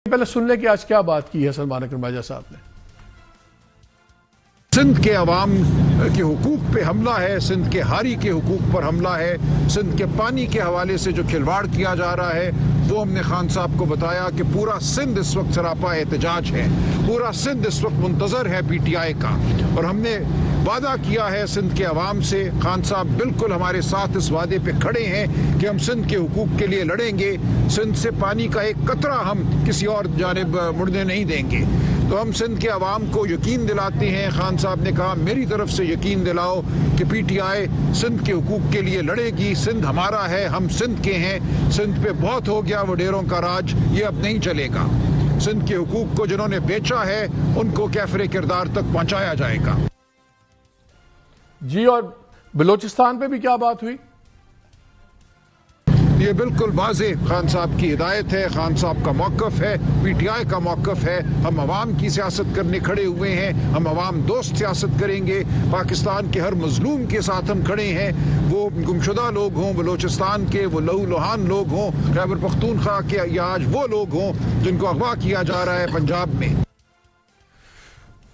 पहले सुन ले कि आज क्या बात की है सलमान अकरम साहब ने। सिंध के अवाम के हुकूक पे हमला है, सिंध के हारी के हुकूक पर हमला है, सिंध के पानी के हवाले से जो खिलवाड़ किया जा रहा है वो हमने खान साहब को बताया कि पूरा सिंध इस वक्त सरापा एहतजाज है, पूरा सिंध इस वक्त मुंतजर है पीटीआई का। और हमने वादा किया है सिंध के अवाम से, खान साहब बिल्कुल हमारे साथ इस वादे पे खड़े हैं कि हम सिंध के हुकूक के लिए लड़ेंगे, सिंध से पानी का एक कतरा हम किसी और जानिब मुड़ने नहीं देंगे। तो हम सिंध के अवाम को यकीन दिलाते हैं, खान साहब ने कहा मेरी तरफ से यकीन दिलाओ कि पीटीआई सिंध के हुकूक के लिए लड़ेगी, सिंध हमारा है, हम सिंध के हैं, सिंध पे बहुत हो गया वडेरों का राज, ये अब नहीं चलेगा। सिंध के हुकूक को जिन्होंने बेचा है उनको कैफरे किरदार तक पहुंचाया जाएगा। जी, और बलोचिस्तान पे भी क्या बात हुई? ये बिल्कुल वाज़े खान साहब की हिदायत है, खान साहब का मौक़िफ़ है, पीटीआई का मौक़िफ़ है। हम अवाम की सियासत करने खड़े हुए हैं, हम अवाम दोस्त सियासत करेंगे, पाकिस्तान के हर मजलूम के साथ हम खड़े हैं, वो गुमशुदा लोग हों बलोचिस्तान के, वो लहू लुहान लोग हों खैबर पख्तूनख्वा के, या आज वो लोग हों जिनको अगवा किया जा रहा है पंजाब में।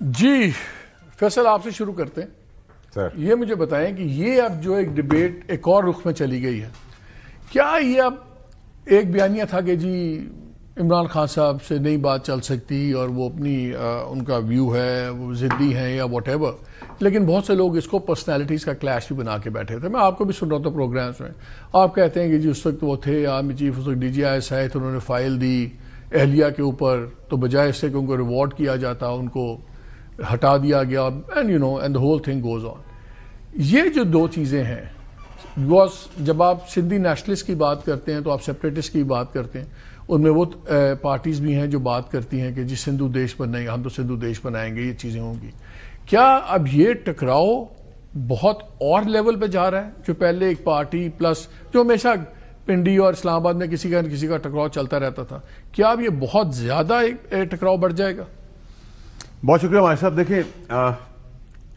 जी फैसल, आपसे शुरू करते हैं सर। ये मुझे बताएं कि ये अब जो एक डिबेट एक और रुख में चली गई है, क्या ये अब एक बयानिया था कि जी इमरान खान साहब से नहीं बात चल सकती और वो अपनी उनका व्यू है, वो जिद्दी हैं या व्हाटएवर, लेकिन बहुत से लोग इसको पर्सनालिटीज का क्लैश भी बना के बैठे थे। मैं आपको भी सुन रहा था प्रोग्राम्स में, आप कहते हैं कि जी उस वक्त वो थे आर्मी चीफ, उस वक्त DGI आए थे, उन्होंने फाइल दी एहलिया के ऊपर, तो बजाय इससे कि उनको रिवॉर्ड किया जाता उनको हटा दिया गया, and you know and the whole thing goes on. ये जो दो चीजें हैं, जब आप सिंधी नेशनलिस्ट की बात करते हैं तो आप सेपरेटिस्ट की बात करते हैं, उनमें वो पार्टीज भी हैं जो बात करती हैं कि जी सिंधु देश बनाएंगे, हम तो सिंधु देश बनाएंगे, ये चीजें होंगी। क्या अब ये टकराव बहुत और लेवल पे जा रहा है? जो पहले एक पार्टी प्लस जो हमेशा पिंडी और इस्लामाबाद में किसी का टकराव चलता रहता था, क्या अब ये बहुत ज्यादा एक टकराव बढ़ जाएगा? बहुत शुक्रिया भाई साहब। देखिए,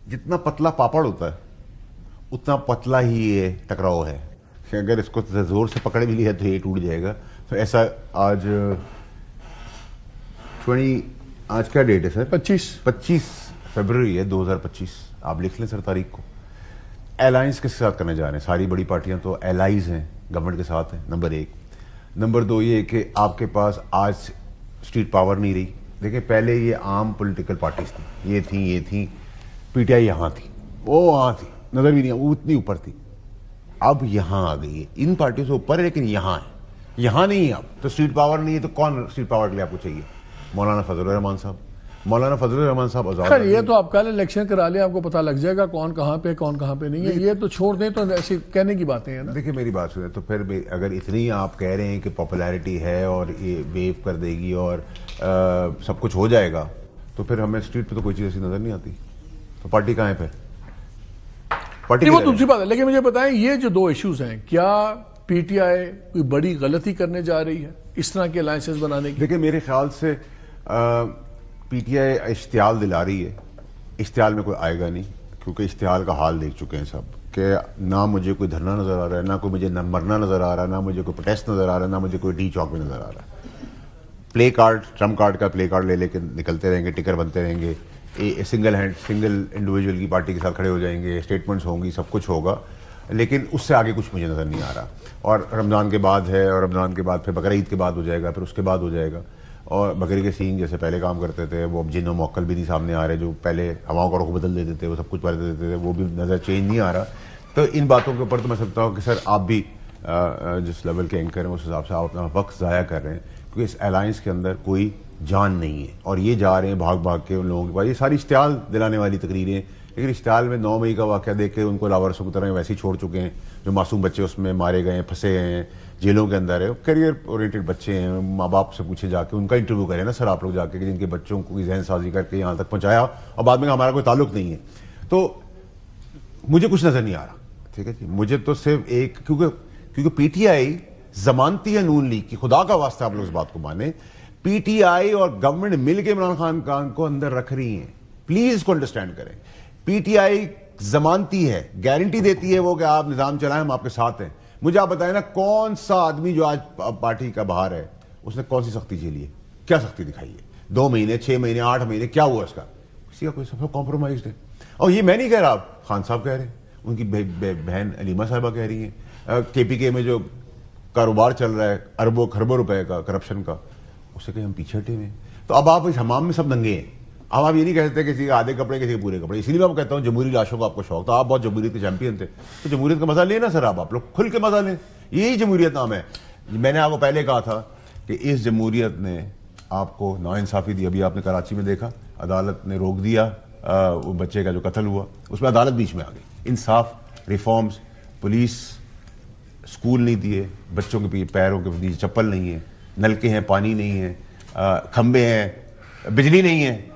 जितना पतला पापड़ होता है उतना पतला ही ये टकराव है कि अगर इसको जोर से पकड़ भी लिया तो ये टूट जाएगा। तो ऐसा आज आज क्या डेट है सर? 25 फरवरी है 2025। आप लिख लें सर तारीख को। अलायंस किसके साथ करने जा रहे हैं? सारी बड़ी पार्टियां तो एलाइज हैं, गवर्नमेंट के साथ हैं, नंबर 1। नंबर 2 ये कि आपके पास आज स्ट्रीट पावर नहीं रही। देखिए, पहले ये आम पॉलिटिकल पार्टीज थी, ये थी पीटीआई यहाँ थी, वो वहाँ थी, नजर भी नहीं, वो उतनी ऊपर थी। अब यहां आ गई है, इन पार्टियों से ऊपर है लेकिन यहां है, यहां नहीं है। अब तो स्ट्रीट पावर नहीं है तो कौन स्ट्रीट पावर के लिए आपको चाहिए? मौलाना फजलुर रहमान साहब। मौलाना फजलुर रहमान साहब आजाद। ये तो आप कल इलेक्शन करा लें, आपको पता लग जाएगा कौन कहां पे कौन कहां पे नहीं है। ये तो छोड़ दें, तो ऐसी कहने की बातें हैं ना। देखिए मेरी बात सुने, तो फिर भी अगर इतनी आप कह रहे हैं कि पॉपुलैरिटी है और ये वेव कर देगी और सब कुछ हो जाएगा, तो फिर हमें स्ट्रीट पे तो कोई चीज ऐसी नजर नहीं आती। तो पार्टी कहां है फिर? पार्टी वो दूसरी बात है। लेकिन मुझे बताएं, ये जो दो इश्यूज हैं, क्या पीटीआई कोई बड़ी गलती करने जा रही है इस तरह के अलायंसेस बनाने की? देखिए मेरे ख्याल से पीटीआई इश्तियाल दिला रही है। इश्तियाल में कोई आएगा नहीं, क्योंकि इश्तियाल का हाल देख चुके हैं सब कि ना मुझे कोई धरना नजर आ रहा है, ना कोई मुझे मरना नजर आ रहा है, ना मुझे कोई प्रोटेस्ट नजर आ रहा है, ना मुझे कोई डी चौक में नजर आ रहा है। प्ले कार्ड, ट्रम्प कार्ड का प्ले कार्ड ले लेके निकलते रहेंगे, टिकर बनते रहेंगे, सिंगल इंडिविजुअल की पार्टी के साथ खड़े हो जाएंगे, स्टेटमेंट्स होंगी, सब कुछ होगा, लेकिन उससे आगे कुछ मुझे नजर नहीं आ रहा। और रमजान के बाद है, और रमजान के बाद फिर बकरीद के बाद हो जाएगा, फिर उसके बाद हो जाएगा। और बकरी के सींग जैसे पहले काम करते थे, वो अब जिन मौकल भी नहीं सामने आ रहे, जो पहले हवाओं का रुख बदल देते थे, वो सब कुछ बदल देते थे, वो भी नजर चेंज नहीं आ रहा। तो इन बातों के ऊपर तो मैं समझता हूँ कि सर आप भी जिस लेवल के एंकर हैं उस हिसाब से आप अपना वक्त ज़ाया कर रहे हैं, क्योंकि इस अलायंस के अंदर कोई जान नहीं है और ये जा रहे हैं भाग भाग के उन लोगों के पास। ये सारी इश्तियाल दिलाने वाली तकरीरें, लेकिन इश्तियाल में 9 मई का वाक़या देख के उनको लावारसों की तरह वैसे ही छोड़ चुके हैं। जो मासूम बच्चे उसमें मारे गए हैं, फंसे हैं, जेलों के अंदर है, करियर ओरिएंटेड बच्चे हैं। माँ बाप से पूछे जाके, उनका इंटरव्यू करें ना सर आप लोग जाके, कि जिनके बच्चों को जहन साजी करके यहाँ तक पहुँचाया और बाद में हमारा कोई ताल्लुक नहीं है। तो मुझे कुछ नजर नहीं आ रहा, ठीक है जी। मुझे तो सिर्फ एक, क्योंकि पीटीआई जमानती है नून लीग की, खुदा का वास्ता आप लोग इस बात को माने। पीटीआई और गवर्नमेंट मिलकर इमरान खान को अंदर रख रही है, प्लीज इसको अंडरस्टैंड करें। पीटीआई जमानती है, गारंटी देती है वो कि आप निजाम चलाएं, हम आपके साथ हैं। मुझे आप बताएं ना, कौन सा आदमी जो आज पार्टी का बाहर है उसने कौन सी सख्ती झेली है? क्या सख्ती दिखाई है? 2 महीने, 6 महीने, 8 महीने, क्या हुआ इसका? किसी का कोई सब कॉम्प्रोमाइज है। और ये मैं नहीं कह रहा, आप खान साहब कह रहे हैं, उनकी बहन अलीमा साहिबा कह रही हैं, केपीके में जो कारोबार चल रहा है अरबों खरबों रुपए का करप्शन का, उससे कहीं हम पीछे हटे हुए हैं। तो अब आप इस हमाम में सब नंगे हैं। अब आप ये नहीं कहते किसी के आधे कपड़े किसी के पूरे कपड़े। इसीलिए मैं कहता हूँ जमहूरी लाशों का आपको शौक था, आप बहुत जमहूरियत के चैंपियन थे, तो जमहूरियत का मजा लेना सर, आप लोग खुल के मजा लें, यही जमहूरियत नाम है। मैंने आपको पहले कहा था कि इस जमहूरियत ने आपको नाइंसाफी दी। अभी आपने कराची में देखा, अदालत ने रोक दिया वो बच्चे का जो कत्ल हुआ, उसमें अदालत बीच में आ गई। इंसाफ, रिफॉर्म्स, पुलिस, स्कूल नहीं दिए, बच्चों के पैरों के नीचे चप्पल नहीं है, नलके हैं, पानी नहीं है, खंबे हैं, बिजली नहीं है,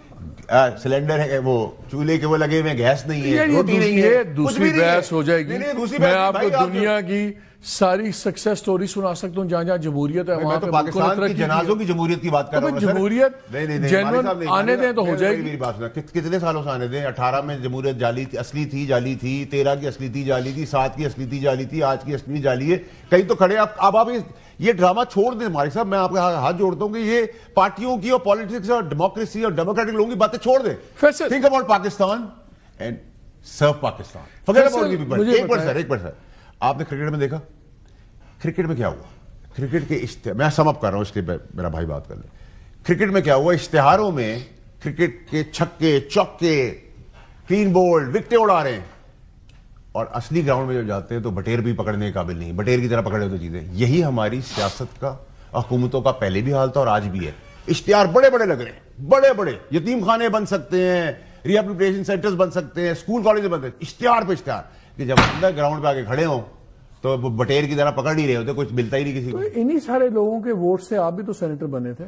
सिलेंडर है, वो चूल्हे के वो लगे हुए, गैस नहीं है, रोटी नहीं है। दूसरी बहस हो जाएगी। मैं आपको भाई, दुनिया की सारी सक्सेस स्टोरी सुना सकता हूँ जहां जहां जमहूरियत है, वहां तो पाकिस्तान की जनाजों की जमहूरियत की बात कर रहा हूं। जमहूरियत जेन्युइन आने दें तो हो जाएगी। मेरी बात सुना, कितने सालों से आने दें? 18 में जमहूरियत जाली थी, असली थी, जाली थी, 13 की असली थी, जाली थी, 7 की असली थी, जाली थी, आज की असली जाली है। कहीं तो खड़े अब आप ये ड्रामा छोड़ दें मालिक साहब। मैं आपके हाथ जोड़ता हूं कि ये पार्टियों की और पॉलिटिक्स और डेमोक्रेसी और डेमोक्रेटिक लोगों की बातें छोड़ दें। Think about Pakistan and serve Pakistan, forget about you people. एक मिनट सर, आपने क्रिकेट में देखा, क्रिकेट में क्या हुआ? क्रिकेट के मैं समअप कर रहा हूं, इसलिए मेरा भाई बात कर ले। क्रिकेट में क्या हुआ? इश्तिहारों में क्रिकेट के छक्के, चौके, क्लीन बोल्ड, विकेटें उड़ा रहे हैं, और असली ग्राउंड में जब जाते हैं तो बटेर भी पकड़ने के काबिल नहीं, बटेर की तरह पकड़े होते चीजें। यही हमारी सियासत का, हुकूमतों का पहले भी हाल था और आज भी है। इश्तिहार बड़े बड़े लग रहे हैं, बड़े बड़े यतीम खाने बन सकते हैं, रिहेबिलिटेशन सेंटर्स बन सकते हैं, स्कूल कॉलेज बन सकते हैं, इश्तिहार पे इश्तिहार, कि जब अंदर ग्राउंड पे आके खड़े हों तो बटेर की तरह पकड़ नहीं रहे होते, कुछ मिलता ही नहीं किसी को। तो इन्हीं सारे लोगों के वोट से आप भी तो सेनेटर बने थे,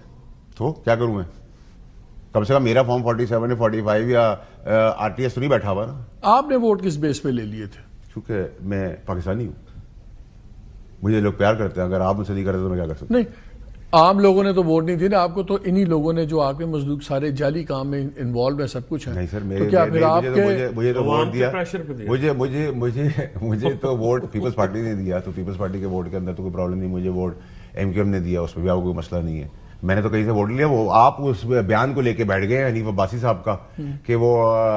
तो क्या करूं मैं? कम से कम मेरा फॉर्म 47 या 45 या आरटीएस तो नहीं बैठा हुआ ना। आपने वोट किस बेस पे ले लिए थे? क्योंकि मैं पाकिस्तानी हूं, मुझे लोग प्यार करते हैं। अगर आप मुझसे नहीं करते तो मैं क्या कर सकता? नहीं, आम लोगों ने तो वोट नहीं दी ना आपको, तो इन्हीं लोगों ने जो आपके मजदूर सारे जाली काम में इन्वॉल्व है, सब कुछ है। नहीं सर, तो क्या फिर आपके मुझे तो वोट दिया, मुझे तो वोट पीपल्स पार्टी ने दिया, तो पीपल्स पार्टी के वोट के अंदर तो कोई प्रॉब्लम नहीं। मुझे वोट एमक्यूएम ने दिया, उसमें भी आपको कोई मसला नहीं है। मैंने तो कहीं से वोट लिया। वो आप उस बयान को लेके बैठ गए हनीफ अब्बासी साहब का कि वो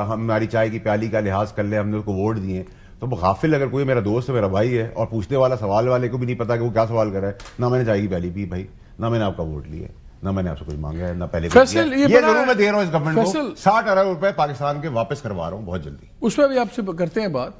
हमारी चाय की प्याली का लिहाज कर ले, हमने उसको वोट दिए। तो गाफिल अगर कोई मेरा दोस्त है, मेरा भाई है, और पूछने वाला सवाल वाले को भी नहीं पता कि वो क्या सवाल कर रहा है, ना मैंने चाय की प्याली पी भाई, ना मैंने आपका वोट लिया, ना मैंने आपसे कुछ मांगा है, ना पहले ये जरूर मैं दे रहा हूं इस गवर्नमेंट को 60 अरब रुपए पाकिस्तान के वापस करवा रहा हूं बहुत जल्दी। उसमें भी आपसे करते हैं बात।